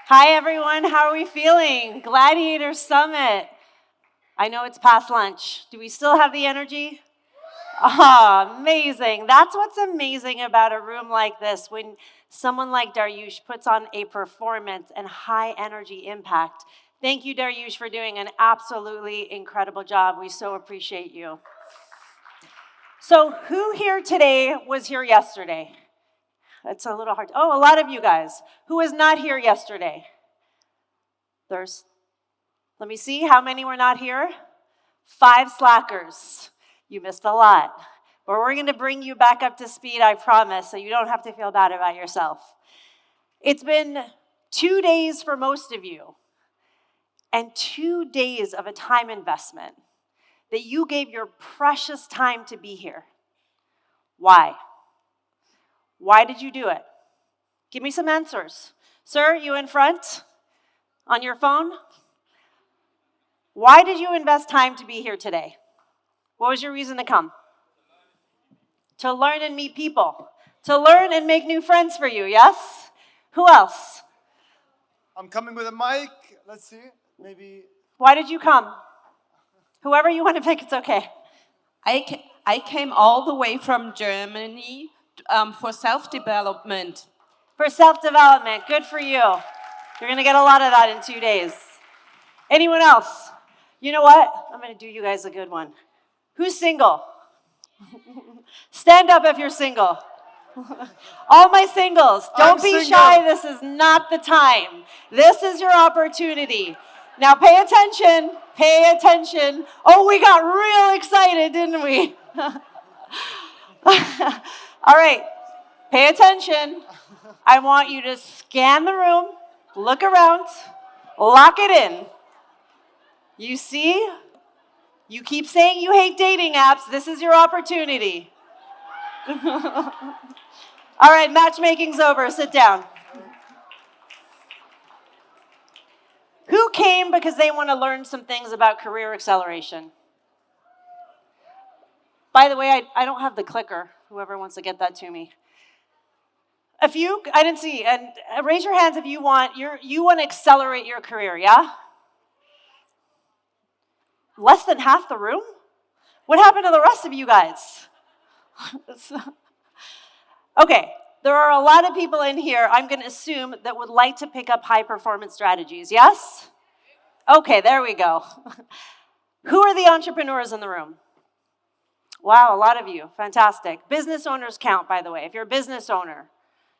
Hi, everyone. How are we feeling? Gladiator Summit. I know it's past lunch. Do we still have the energy? Amazing. That's what's amazing about a room like this when someone like Daryush puts on a performance and high energy impact. Thank you, Daryush, for doing an absolutely incredible job. We so appreciate you. So who here today was here yesterday? It's a little hard. Oh, a lot of you guys. Who was not here yesterday? Let me see, how many were not here? 5 slackers. You missed a lot. But we're going to bring you back up to speed, I promise, so you don't have to feel bad about yourself. It's been 2 days for most of you, and 2 days of a time investment that you gave your precious time to be here. Why? Why did you do it? Give me some answers. Sir, you in front? On your phone? Why did you invest time to be here today? What was your reason to come? To learn and meet people. To learn and make new friends for you, yes? Who else? I'm coming with a mic. Let's see, maybe. Why did you come? Whoever you want to pick, it's okay. I came all the way from Germany for self-development. For self-development, good for you. You're going to get a lot of that in 2 days. Anyone else? You know what? I'm going to do you guys a good one. Who's single? Stand up if you're single. All my singles, don't be shy. This is not the time. This is your opportunity. Now pay attention. Pay attention. Oh, we got real excited, didn't we? All right. Pay attention. I want you to scan the room, look around, lock it in. You see? You keep saying you hate dating apps. This is your opportunity. All right, matchmaking's over. Sit down. Who came because they want to learn some things about career acceleration? By the way, I don't have the clicker. Whoever wants to get that to me. A few, I didn't see. And raise your hands if you want to accelerate your career, yeah? Less than half the room? What happened to the rest of you guys? Okay, there are a lot of people in here, I'm going to assume, that would like to pick up high-performance strategies, yes? Okay, there we go. Who are the entrepreneurs in the room? Wow, a lot of you. Fantastic. Business owners count, by the way, if you're a business owner.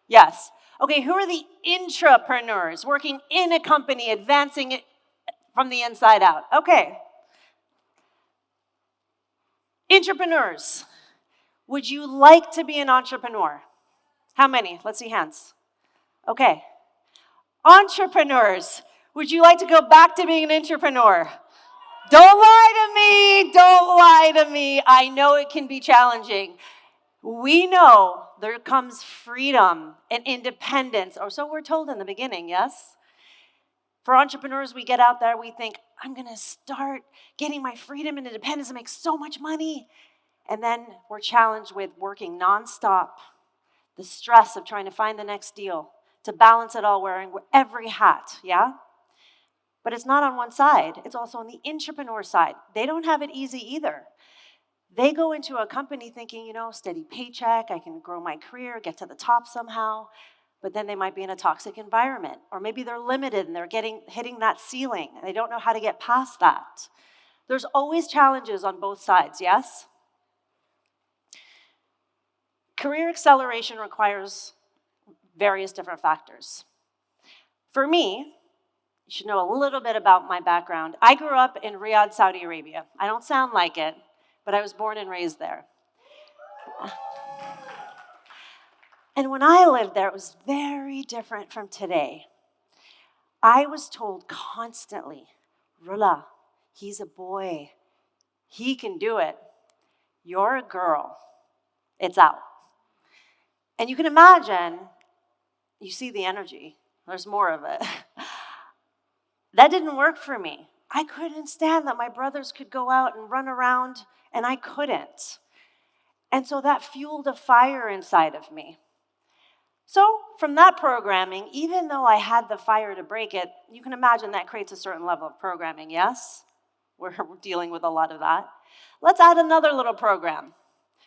Yes. Okay, who are the intrapreneurs, working in a company, advancing it from the inside out? Okay. Entrepreneurs, would you like to be an entrepreneur? How many? Let's see hands. Okay. Entrepreneurs, would you like to go back to being an entrepreneur? Don't lie to me. Don't lie to me. I know it can be challenging. We know there comes freedom and independence, or so we're told in the beginning, yes? For entrepreneurs, we get out there, we think, I'm going to start getting my freedom and independence and make so much money. And then we're challenged with working nonstop, the stress of trying to find the next deal, to balance it all, wearing every hat, yeah? But it's not on one side. It's also on the entrepreneur side. They don't have it easy either. They go into a company thinking, steady paycheck, I can grow my career, get to the top somehow. But then they might be in a toxic environment, or maybe they're limited and they're hitting that ceiling and they don't know how to get past that. There's always challenges on both sides, yes? Career acceleration requires various different factors. For me, you should know a little bit about my background. I grew up in Riyadh, Saudi Arabia. I don't sound like it, but I was born and raised there. And when I lived there, it was very different from today. I was told constantly, Rola, he's a boy. He can do it. You're a girl. It's out. And you can imagine, you see the energy. There's more of it. That didn't work for me. I couldn't stand that my brothers could go out and run around, and I couldn't. And so that fueled a fire inside of me. So from that programming, even though I had the fire to break it, you can imagine that creates a certain level of programming, yes? We're dealing with a lot of that. Let's add another little program.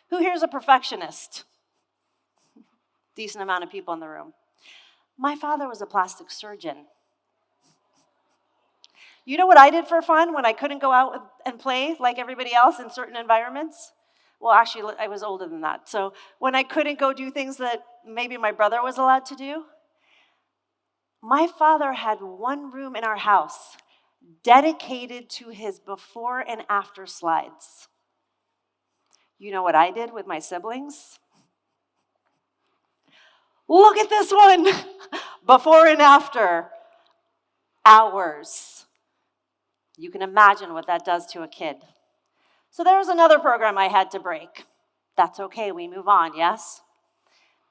Who here's a perfectionist? Decent amount of people in the room. My father was a plastic surgeon. You know what I did for fun when I couldn't go out and play like everybody else in certain environments? Well, actually, I was older than that. So when I couldn't go do things that maybe my brother was allowed to do, my father had one room in our house dedicated to his before and after slides. You know what I did with my siblings? Look at this one, before and after, hours. You can imagine what that does to a kid. So there was another program I had to break. That's okay, we move on, yes?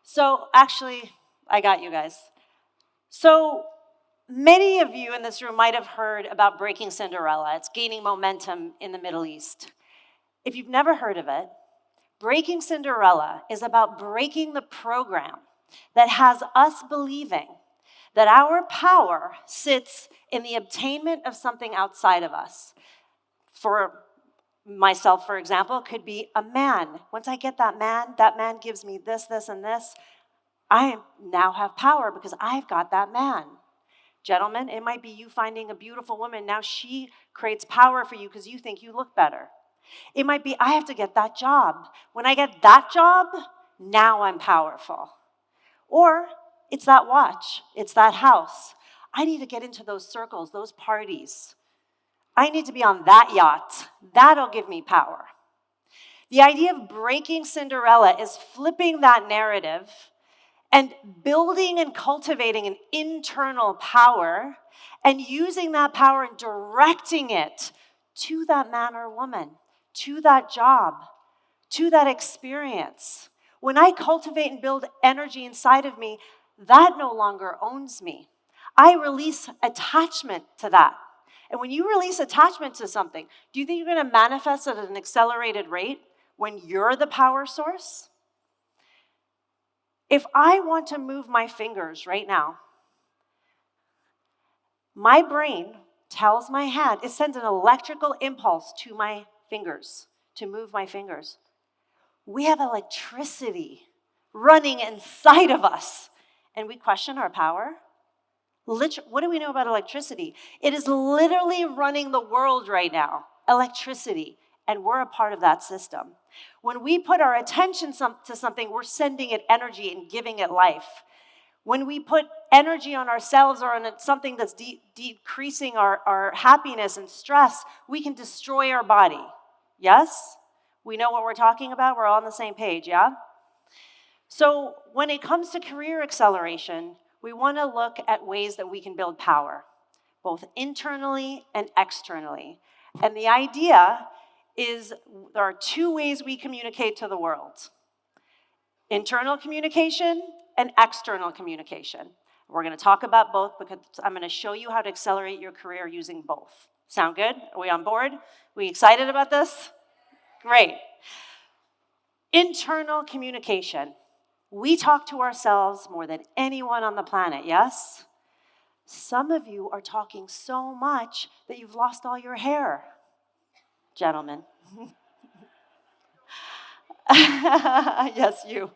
So actually, I got you guys. So many of you in this room might have heard about Breaking Cinderella. It's gaining momentum in the Middle East. If you've never heard of it, Breaking Cinderella is about breaking the program that has us believing that our power sits in the obtainment of something outside of us. For myself, for example, could be a man. Once I get that man gives me this, this, and this. I now have power because I've got that man. Gentlemen, it might be you finding a beautiful woman. Now she creates power for you because you think you look better. It might be I have to get that job. When I get that job, now I'm powerful. Or it's that watch. It's that house. I need to get into those circles, those parties. I need to be on that yacht. That'll give me power. The idea of breaking Cinderella is flipping that narrative and building and cultivating an internal power and using that power and directing it to that man or woman, to that job, to that experience. When I cultivate and build energy inside of me, that no longer owns me. I release attachment to that. And when you release attachment to something, do you think you're going to manifest at an accelerated rate when you're the power source? If I want to move my fingers right now, my brain tells my hand, it sends an electrical impulse to my fingers to move my fingers. We have electricity running inside of us, and we question our power. What do we know about electricity? It is literally running the world right now, electricity, and we're a part of that system. When we put our attention to something, we're sending it energy and giving it life. When we put energy on ourselves or on something that's decreasing our happiness and stress, we can destroy our body. Yes? We know what we're talking about? We're all on the same page, yeah? So when it comes to career acceleration, we want to look at ways that we can build power, both internally and externally. And the idea is there are two ways we communicate to the world: internal communication and external communication. We're going to talk about both because I'm going to show you how to accelerate your career using both. Sound good? Are we on board? We excited about this? Great. Internal communication. We talk to ourselves more than anyone on the planet, yes? Some of you are talking so much that you've lost all your hair. Gentlemen. Yes, you.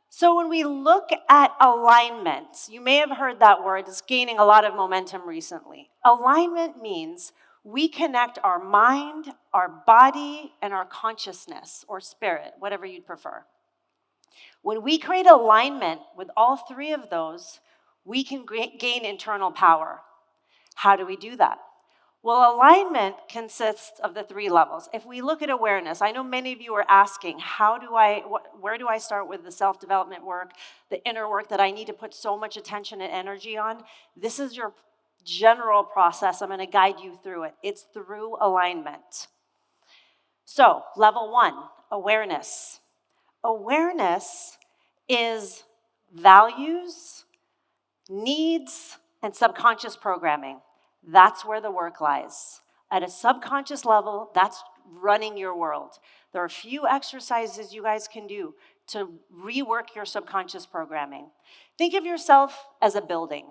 So when we look at alignment, you may have heard that word. It's gaining a lot of momentum recently. Alignment means we connect our mind, our body, and our consciousness, or spirit, whatever you'd prefer. When we create alignment with all three of those, we can gain internal power. How do we do that? Well, alignment consists of the three levels. If we look at awareness, I know many of you are asking, where do I start with the self-development work, the inner work that I need to put so much attention and energy on? This is your general process. I'm going to guide you through it. It's through alignment. So, level 1, awareness. Awareness is values, needs, and subconscious programming. That's where the work lies. At a subconscious level, that's running your world. There are a few exercises you guys can do to rework your subconscious programming. Think of yourself as a building.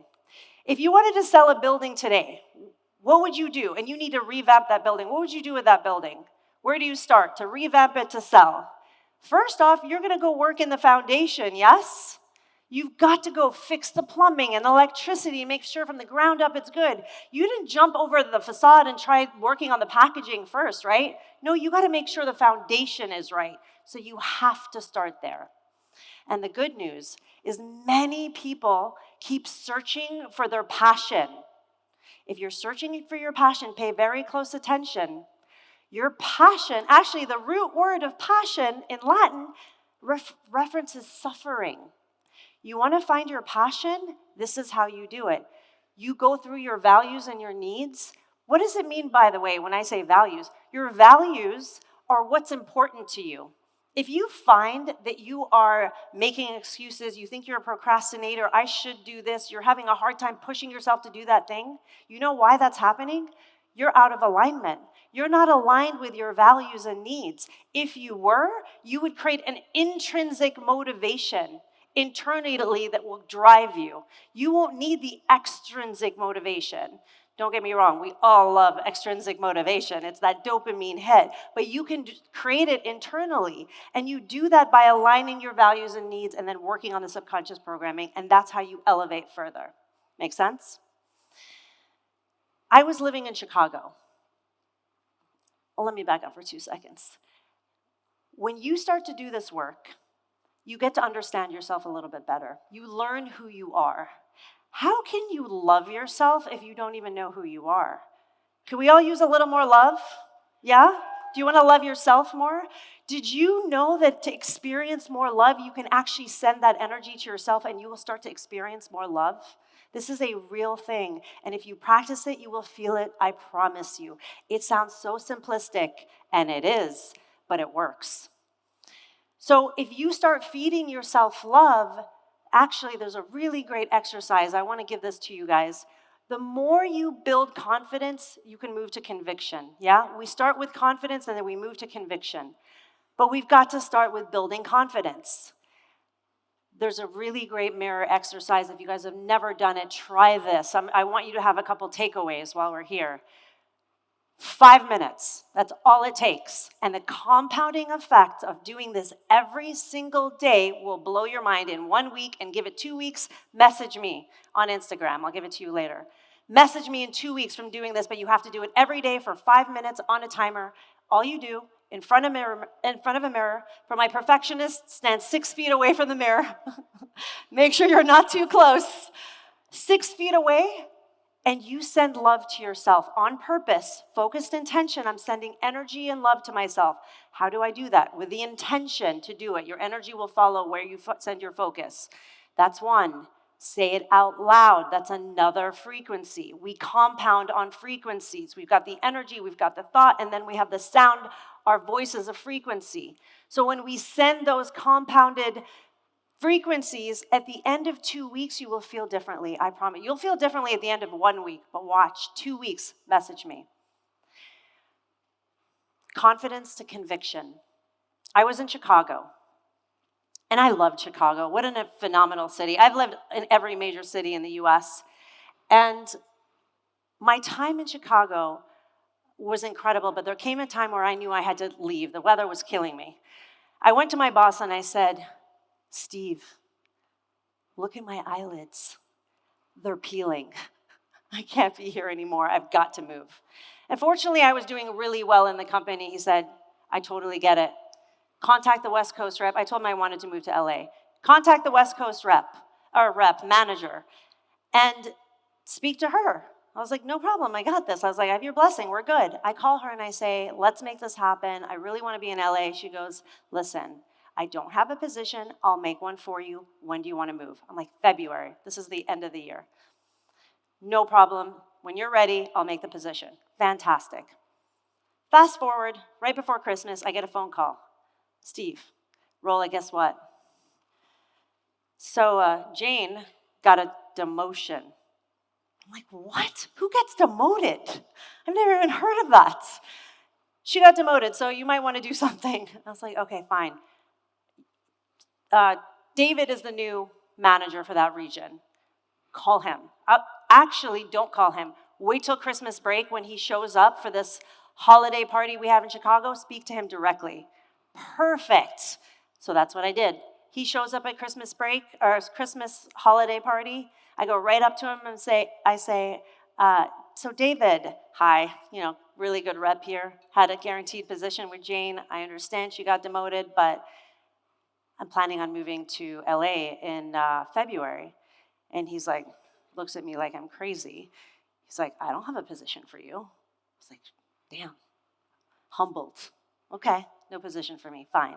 If you wanted to sell a building today, what would you do? And you need to revamp that building. What would you do with that building? Where do you start to revamp it to sell? First off, you're going to go work in the foundation, yes? You've got to go fix the plumbing and the electricity and make sure from the ground up it's good. You didn't jump over the facade and try working on the packaging first, right? No, you got to make sure the foundation is right. So you have to start there. And the good news is many people keep searching for their passion. If you're searching for your passion, pay very close attention. Your passion, actually the root word of passion in Latin references suffering. You want to find your passion? This is how you do it. You go through your values and your needs. What does it mean, by the way, when I say values? Your values are what's important to you. If you find that you are making excuses, you think you're a procrastinator, I should do this, you're having a hard time pushing yourself to do that thing, you know why that's happening? You're out of alignment. You're not aligned with your values and needs. If you were, you would create an intrinsic motivation internally that will drive you. You won't need the extrinsic motivation. Don't get me wrong, we all love extrinsic motivation. It's that dopamine hit. But you can create it internally. And you do that by aligning your values and needs and then working on the subconscious programming. And that's how you elevate further. Make sense? I was living in Chicago. Let me back up for 2 seconds. When you start to do this work, you get to understand yourself a little bit better. You learn who you are. How can you love yourself if you don't even know who you are? Can we all use a little more love? Yeah? Do you want to love yourself more? Did you know that to experience more love, you can actually send that energy to yourself and you will start to experience more love? This is a real thing. And if you practice it, you will feel it, I promise you. It sounds so simplistic, and it is, but it works. So if you start feeding yourself love, actually, there's a really great exercise. I want to give this to you guys. The more you build confidence, you can move to conviction. Yeah? We start with confidence and then we move to conviction. But we've got to start with building confidence. There's a really great mirror exercise. If you guys have never done it, try this. I want you to have a couple takeaways while we're here. 5 minutes, that's all it takes. And the compounding effect of doing this every single day will blow your mind in 1 week, and give it 2 weeks. Message me on Instagram. I'll give it to you later. Message me in 2 weeks from doing this, but you have to do it every day for 5 minutes on a timer. All you do, in front of a mirror. For my perfectionists, stand 6 feet away from the mirror. Make sure you're not too close. 6 feet away. And you send love to yourself on purpose, focused intention. I'm sending energy and love to myself. How do I do that? With the intention to do it. Your energy will follow where you send your focus. That's one. Say it out loud. That's another frequency. We compound on frequencies. We've got the energy, we've got the thought, and then we have the sound. Our voice is a frequency. So when we send those compounded frequencies, at the end of 2 weeks, you will feel differently, I promise. You'll feel differently at the end of 1 week, but watch, 2 weeks, message me. Confidence to conviction. I was in Chicago, and I loved Chicago. What a phenomenal city. I've lived in every major city in the US, and my time in Chicago was incredible, but there came a time where I knew I had to leave. The weather was killing me. I went to my boss and I said, Steve, look at my eyelids. They're peeling. I can't be here anymore. I've got to move. And fortunately, I was doing really well in the company. He said, I totally get it. Contact the West Coast rep. I told him I wanted to move to LA. Contact the West Coast manager, and speak to her. I was like, no problem, I got this. I was like, I have your blessing, we're good. I call her and I say, let's make this happen. I really want to be in LA. She goes, listen, I don't have a position. I'll make one for you. When do you want to move? I'm like, February. This is the end of the year. No problem. When you're ready, I'll make the position. Fantastic. Fast forward, right before Christmas, I get a phone call. Steve, Rola, guess what? So Jane got a demotion. I'm like, what? Who gets demoted? I've never even heard of that. She got demoted, so you might want to do something. I was like, okay, fine. David is the new manager for that region. Call him. Actually, don't call him. Wait till Christmas break when he shows up for this holiday party we have in Chicago. Speak to him directly. Perfect. So that's what I did. He shows up at Christmas break or Christmas holiday party. I go right up to him and say, so David, hi, really good rep here. Had a guaranteed position with Jane. I understand she got demoted, but I'm planning on moving to LA in February. And he's like, looks at me like I'm crazy. He's like, I don't have a position for you. I was like, damn, humbled. Okay, no position for me, fine.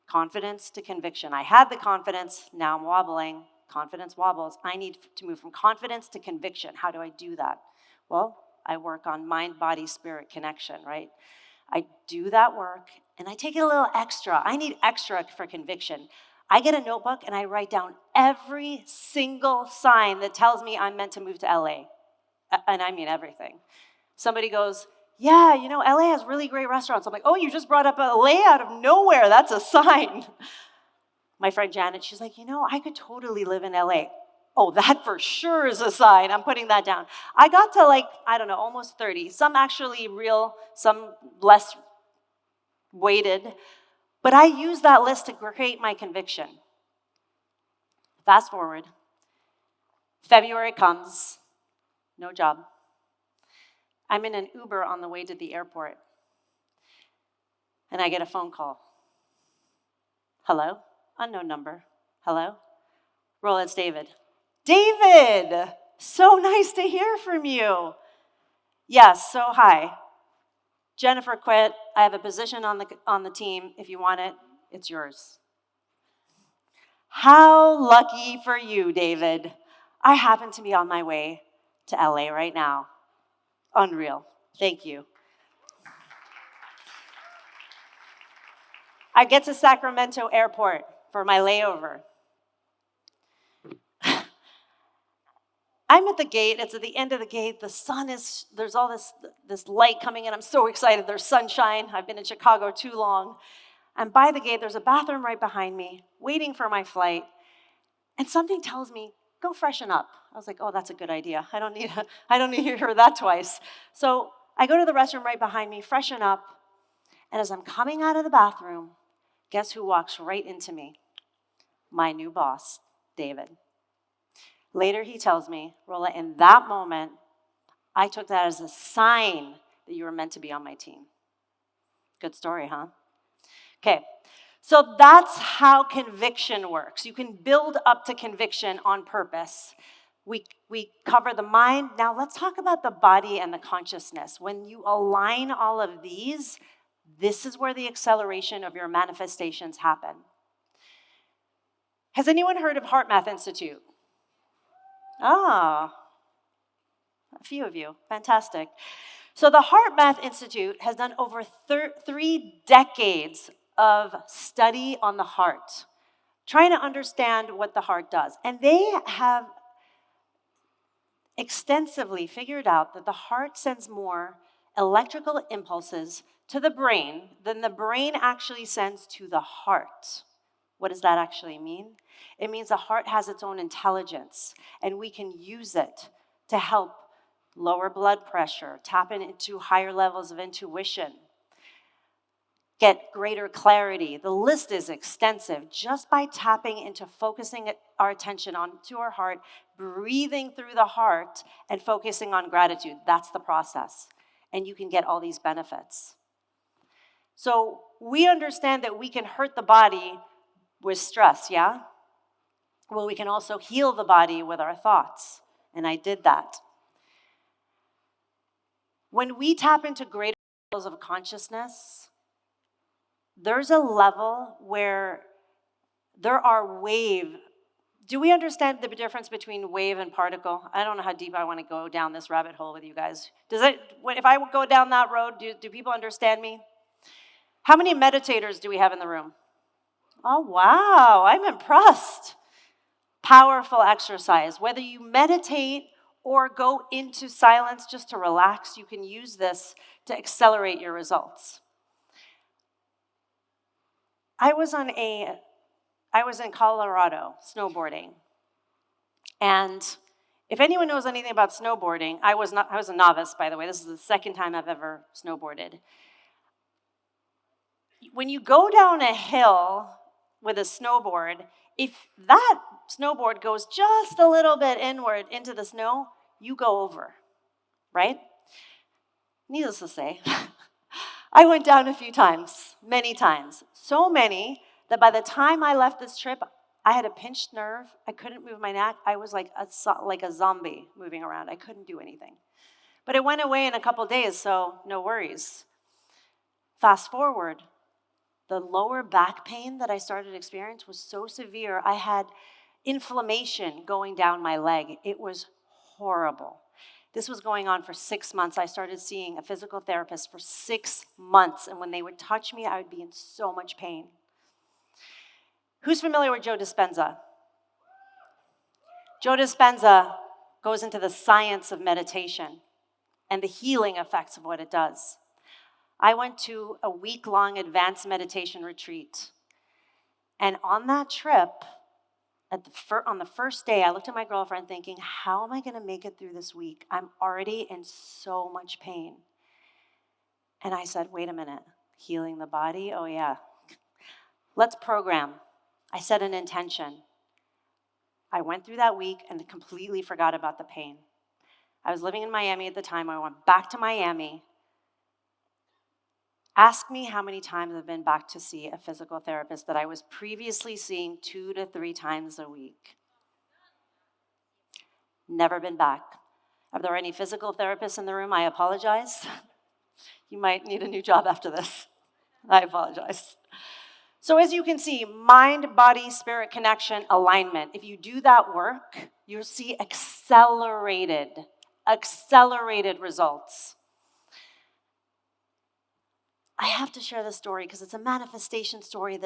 Confidence to conviction. I had the confidence, now I'm wobbling. Confidence wobbles. I need to move from confidence to conviction. How do I do that? Well, I work on mind, body, spirit connection, right? I do that work, and I take it a little extra. I need extra for conviction. I get a notebook, and I write down every single sign that tells me I'm meant to move to LA. And I mean everything. Somebody goes, yeah, LA has really great restaurants. I'm like, oh, you just brought up LA out of nowhere. That's a sign. My friend Janet, she's like, I could totally live in LA. Oh, that for sure is a sign. I'm putting that down. I got to almost 30. Some actually real, some less weighted. But I use that list to create my conviction. Fast forward. February comes. No job. I'm in an Uber on the way to the airport. And I get a phone call. Hello? Unknown number. Hello? Rola, it's David. David! So nice to hear from you. Yes, so hi. Jennifer quit. I have a position on the team. If you want it, it's yours. How lucky for you, David. I happen to be on my way to LA right now. Unreal. Thank you. I get to Sacramento Airport for my layover. I'm at the gate. It's at the end of the gate. The sun there's all this light coming in. I'm so excited. There's sunshine. I've been in Chicago too long. And by the gate, there's a bathroom right behind me, waiting for my flight. And something tells me, go freshen up. I was like, oh, that's a good idea. I don't need to hear that twice. So I go to the restroom right behind me, freshen up. And as I'm coming out of the bathroom, guess who walks right into me? My new boss, David. Later, he tells me, Rola, in that moment, I took that as a sign that you were meant to be on my team. Good story, huh? Okay, so that's how conviction works. You can build up to conviction on purpose. We cover the mind. Now let's talk about the body and the consciousness. When you align all of these, this is where the acceleration of your manifestations happen. Has anyone heard of Heart Math Institute? Ah, a few of you. Fantastic. So the Heart Math Institute has done over 3 decades of study on the heart, trying to understand what the heart does. And they have extensively figured out that the heart sends more electrical impulses to the brain than the brain actually sends to the heart. What does that actually mean? It means the heart has its own intelligence, and we can use it to help lower blood pressure, tap into higher levels of intuition, get greater clarity. The list is extensive. Just by tapping into focusing our attention onto our heart, breathing through the heart, and focusing on gratitude, that's the process. And you can get all these benefits. So we understand that we can hurt the body with stress, yeah? Well, we can also heal the body with our thoughts, and I did that. When we tap into greater levels of consciousness, there's a level where there are wave. Do we understand the difference between wave and particle? I don't know how deep I want to go down this rabbit hole with you guys. If I go down that road, do people understand me? How many meditators do we have in the room? Oh, wow, I'm impressed. Powerful exercise. Whether you meditate or go into silence just to relax, you can use this to accelerate your results. I was on a I was in Colorado snowboarding. And if anyone knows anything about snowboarding, I was a novice, by the way. This is the second time I've ever snowboarded. When you go down a hill with a snowboard, if that snowboard goes just a little bit inward into the snow, you go over, right? Needless to say, I went down a few times, many times. So many that by the time I left this trip, I had a pinched nerve. I couldn't move my neck. I was like a zombie moving around. I couldn't do anything. But it went away in a couple days, so no worries. Fast forward, the lower back pain that I started to experience was so severe, I had inflammation going down my leg. It was horrible. This was going on for 6 months. I started seeing a physical therapist for 6 months, and when they would touch me, I would be in so much pain. Who's familiar with Joe Dispenza? Joe Dispenza goes into the science of meditation and the healing effects of what it does. I went to a week-long advanced meditation retreat. And on that trip, on the first day, I looked at my girlfriend thinking, how am I going to make it through this week? I'm already in so much pain. And I said, wait a minute, healing the body? Oh yeah. Let's program. I set an intention. I went through that week and completely forgot about the pain. I was living in Miami at the time. I went back to Miami. Ask me how many times I've been back to see a physical therapist that I was previously seeing 2 to 3 times a week. Never been back. Are there any physical therapists in the room? I apologize. You might need a new job after this. I apologize. So as you can see, mind, body, spirit connection, alignment. If you do that work, you'll see accelerated results. I have to share this story because it's a manifestation story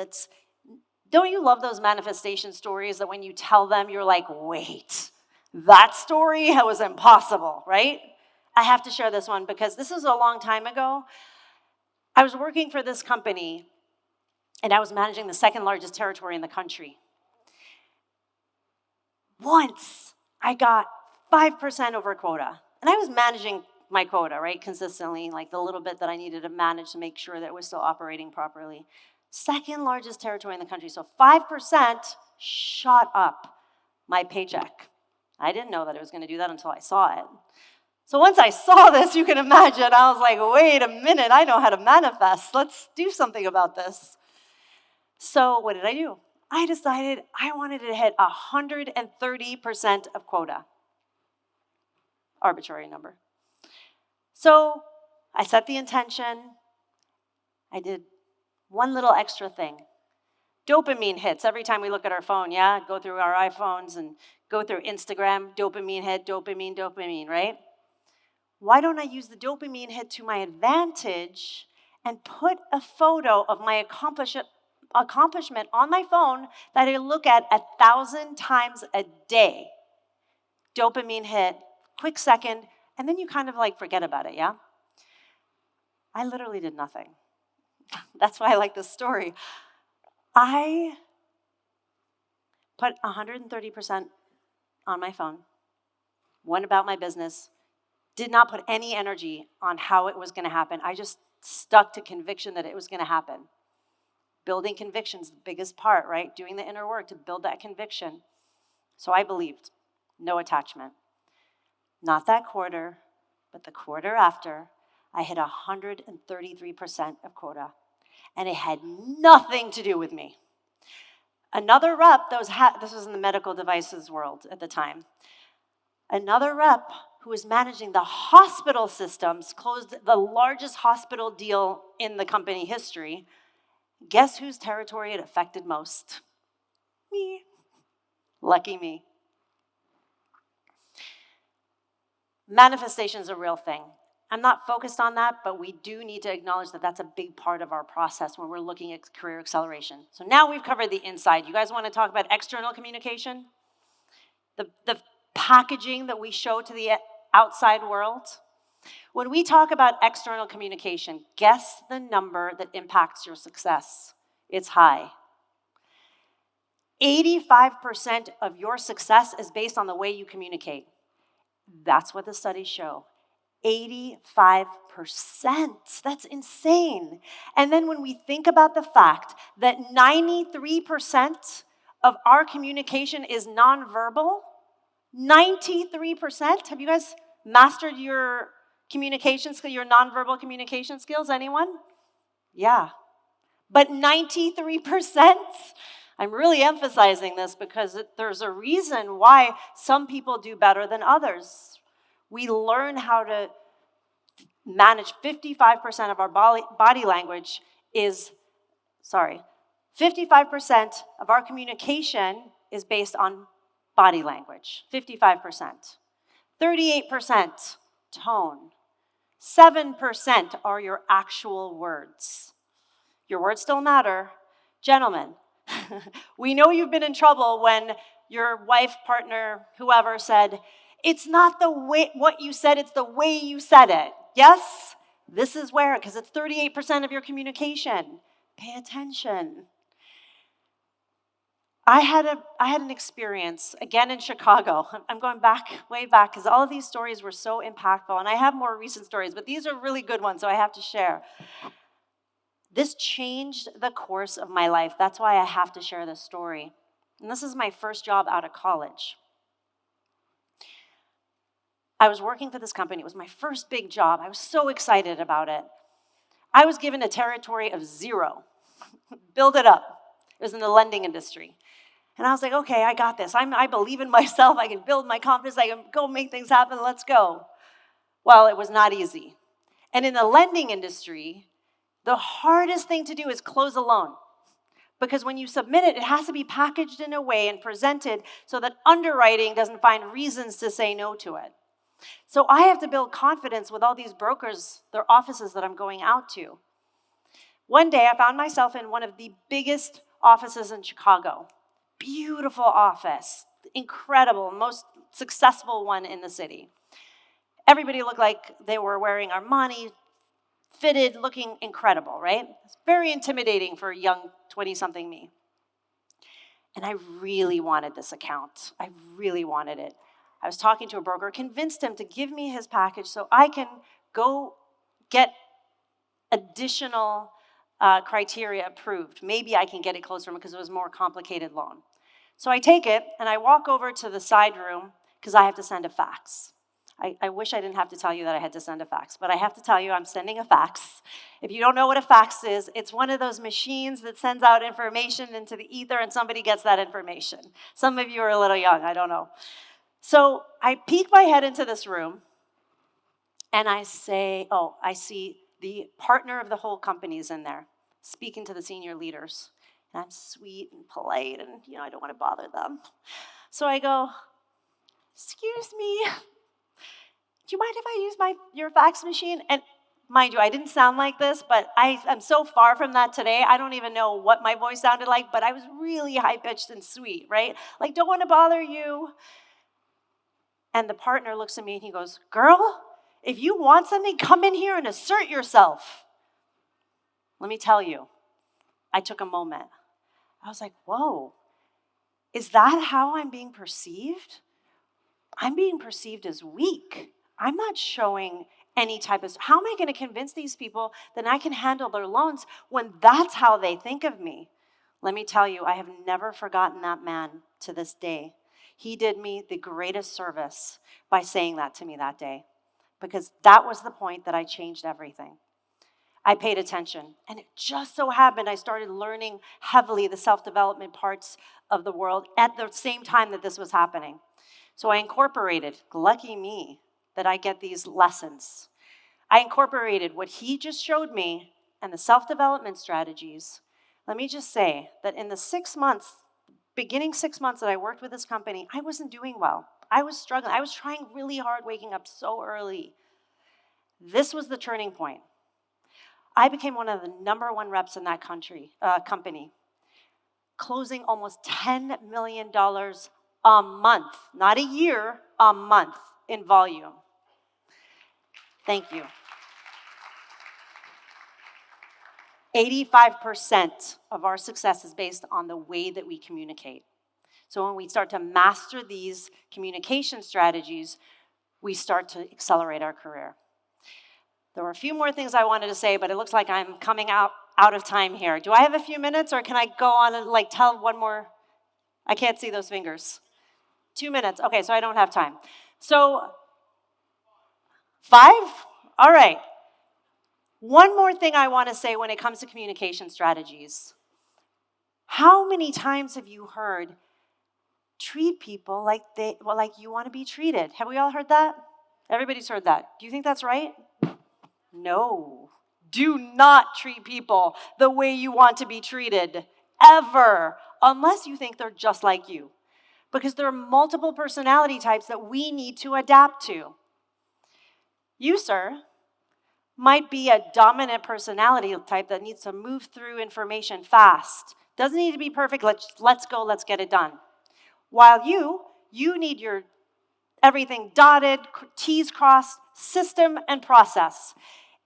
don't you love those manifestation stories that when you tell them, you're like, wait, that story was impossible, right? I have to share this one because this is a long time ago. I was working for this company and I was managing the second largest territory in the country. Once I got 5% over quota, and I was managing my quota, right, consistently, like the little bit that I needed to manage to make sure that it was still operating properly. Second largest territory in the country, so 5% shot up my paycheck. I didn't know that it was going to do that until I saw it. So once I saw this, you can imagine, I was like, wait a minute, I know how to manifest. Let's do something about this. So what did I do? I decided I wanted to hit 130% of quota. Arbitrary number. So I set the intention. I did one little extra thing. Dopamine hits every time we look at our phone, yeah? Go through our iPhones and go through Instagram, dopamine hit, dopamine, right? Why don't I use the dopamine hit to my advantage and put a photo of my accomplishment on my phone that I look at 1,000 times a day? Dopamine hit, quick second, and then you kind of like forget about it, yeah? I literally did nothing. That's why I like this story. I put 130% on my phone, went about my business, did not put any energy on how it was going to happen. I just stuck to conviction that it was going to happen. Building conviction's the biggest part, right? Doing the inner work to build that conviction. So I believed, no attachment. Not that quarter, but the quarter after, I hit 133% of quota. And it had nothing to do with me. Another rep, this was in the medical devices world at the time. Another rep who was managing the hospital systems closed the largest hospital deal in the company history. Guess whose territory it affected most? Me. Lucky me. Manifestation is a real thing. I'm not focused on that, but we do need to acknowledge that that's a big part of our process when we're looking at career acceleration. So now we've covered the inside. You guys want to talk about external communication? The packaging that we show to the outside world? When we talk about external communication, guess the number that impacts your success. It's high. 85% of your success is based on the way you communicate. That's what the studies show. 85%. That's insane. And then when we think about the fact that 93% of our communication is nonverbal, 93%. Have you guys mastered your communication skills, your nonverbal communication skills? Anyone? Yeah. But 93%, I'm really emphasizing this because there's a reason why some people do better than others. We learn how to manage 55% of our body language 55% of our communication is based on body language, 55%. 38% tone. 7% are your actual words. Your words still matter. Gentlemen, we know you've been in trouble when your wife, partner, whoever said, it's not the way what you said, it's the way you said it. Yes? This is where, because it's 38% of your communication. Pay attention. I had an experience, again in Chicago. I'm going back, way back, because all of these stories were so impactful, and I have more recent stories, but these are really good ones, so I have to share. This changed the course of my life. That's why I have to share this story. And this is my first job out of college. I was working for this company. It was my first big job. I was so excited about it. I was given a territory of 0. Build it up. It was in the lending industry. And I was like, okay, I got this. I believe in myself. I can build my confidence. I can go make things happen. Let's go. Well, it was not easy. And in the lending industry, the hardest thing to do is close a loan. Because when you submit it, it has to be packaged in a way and presented so that underwriting doesn't find reasons to say no to it. So I have to build confidence with all these brokers, their offices that I'm going out to. One day, I found myself in one of the biggest offices in Chicago. Beautiful office, incredible, most successful one in the city. Everybody looked like they were wearing Armani, fitted, looking incredible, right? It's very intimidating for a young 20-something me. And I really wanted this account. I really wanted it. I was talking to a broker, convinced him to give me his package so I can go get additional criteria approved. Maybe I can get it closer because it was a more complicated loan. So I take it and I walk over to the side room because I have to send a fax. I wish I didn't have to tell you that I had to send a fax, but I have to tell you I'm sending a fax. If you don't know what a fax is, it's one of those machines that sends out information into the ether and somebody gets that information. Some of you are a little young, I don't know. So I peek my head into this room and I say, oh, I see the partner of the whole company is in there, speaking to the senior leaders. And I'm sweet and polite and, I don't want to bother them. So I go, excuse me, do you mind if I use your fax machine? And mind you, I didn't sound like this, but I'm so far from that today, I don't even know what my voice sounded like, but I was really high-pitched and sweet, right? Like, don't want to bother you. And the partner looks at me and he goes, girl, if you want something, come in here and assert yourself. Let me tell you, I took a moment. I was like, whoa, is that how I'm being perceived? I'm being perceived as weak. I'm not showing any type of, how am I going to convince these people that I can handle their loans when that's how they think of me? Let me tell you, I have never forgotten that man to this day. He did me the greatest service by saying that to me that day, because that was the point that I changed everything. I paid attention, and it just so happened I started learning heavily the self-development parts of the world at the same time that this was happening. So I incorporated, lucky me that I get these lessons. I incorporated what he just showed me and the self-development strategies. Let me just say that in the beginning 6 months that I worked with this company, I wasn't doing well. I was struggling. I was trying really hard, waking up so early. This was the turning point. I became one of the #1 reps in that company, closing almost $10 million a month, not a year, a month in volume. Thank you. 85% of our success is based on the way that we communicate. So when we start to master these communication strategies, we start to accelerate our career. There were a few more things I wanted to say, but it looks like I'm coming out of time here. Do I have a few minutes, or can I go on and tell one more? I can't see those fingers. 2 minutes. Okay, so I don't have time. So 5? All right. One more thing I want to say when it comes to communication strategies. How many times have you heard, treat people like you want to be treated? Have we all heard that? Everybody's heard that. Do you think that's right? No. Do not treat people the way you want to be treated, ever, unless you think they're just like you. Because there are multiple personality types that we need to adapt to. You, sir, might be a dominant personality type that needs to move through information fast. Doesn't need to be perfect. Let's go, let's get it done. While you need your everything dotted, T's crossed, system and process.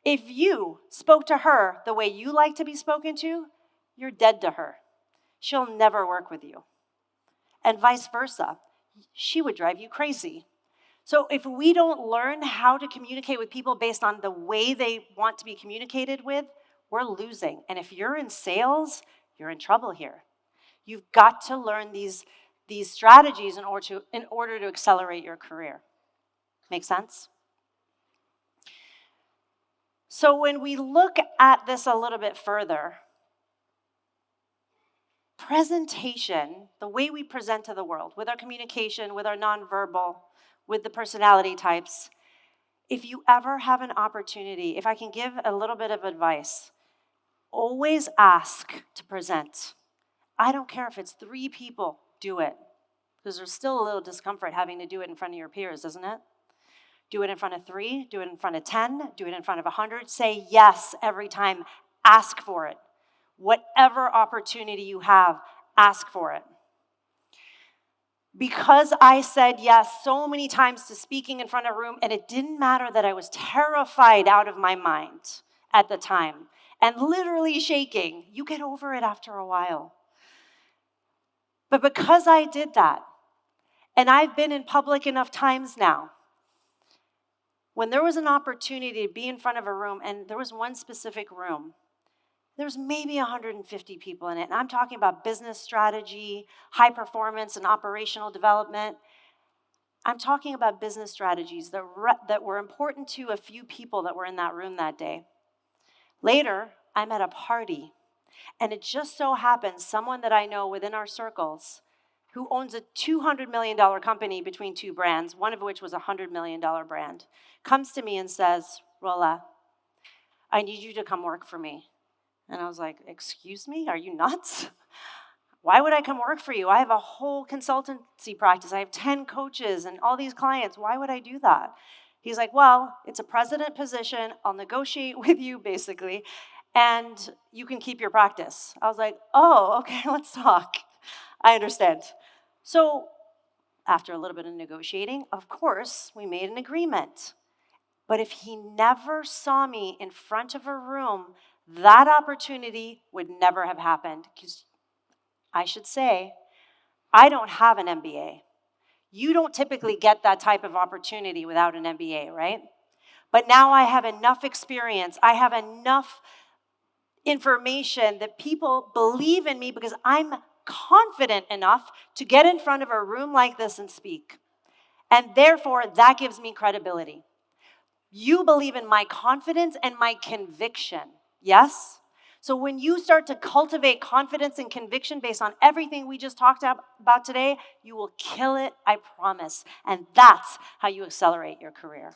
If you spoke to her the way you like to be spoken to, you're dead to her. She'll never work with you. And vice versa. She would drive you crazy. So if we don't learn how to communicate with people based on the way they want to be communicated with, we're losing. And if you're in sales, you're in trouble here. You've got to learn these strategies in order to accelerate your career. Make sense? So when we look at this a little bit further, presentation, the way we present to the world, with our communication, with our nonverbal, with the personality types, if you ever have an opportunity, if I can give a little bit of advice, always ask to present. I don't care if it's 3 people, do it. Because there's still a little discomfort having to do it in front of your peers, isn't it? Do it in front of 3, do it in front of 10, do it in front of 100. Say yes every time. Ask for it. Whatever opportunity you have, ask for it. Because I said yes so many times to speaking in front of a room, and it didn't matter that I was terrified out of my mind at the time and literally shaking, you get over it after a while. But because I did that, and I've been in public enough times now, when there was an opportunity to be in front of a room, and there was one specific room, there's maybe 150 people in it, and I'm talking about business strategy, high performance, and operational development. I'm talking about business strategies that were important to a few people that were in that room that day. Later, I'm at a party, and it just so happens someone that I know within our circles who owns a $200 million company between 2 brands, one of which was a $100 million brand, comes to me and says, Rola, I need you to come work for me. And I was like, excuse me, are you nuts? Why would I come work for you? I have a whole consultancy practice. I have 10 coaches and all these clients. Why would I do that? He's like, well, it's a president position. I'll negotiate with you, basically, and you can keep your practice. I was like, oh, okay, let's talk. I understand. So after a little bit of negotiating, of course, we made an agreement. But if he never saw me in front of a room, that opportunity would never have happened. Because I should say, I don't have an MBA. You don't typically get that type of opportunity without an MBA, right? But now I have enough experience. I have enough information that people believe in me because I'm confident enough to get in front of a room like this and speak. And therefore, that gives me credibility. You believe in my confidence and my conviction, yes? So when you start to cultivate confidence and conviction based on everything we just talked about today, you will kill it, I promise. And that's how you accelerate your career.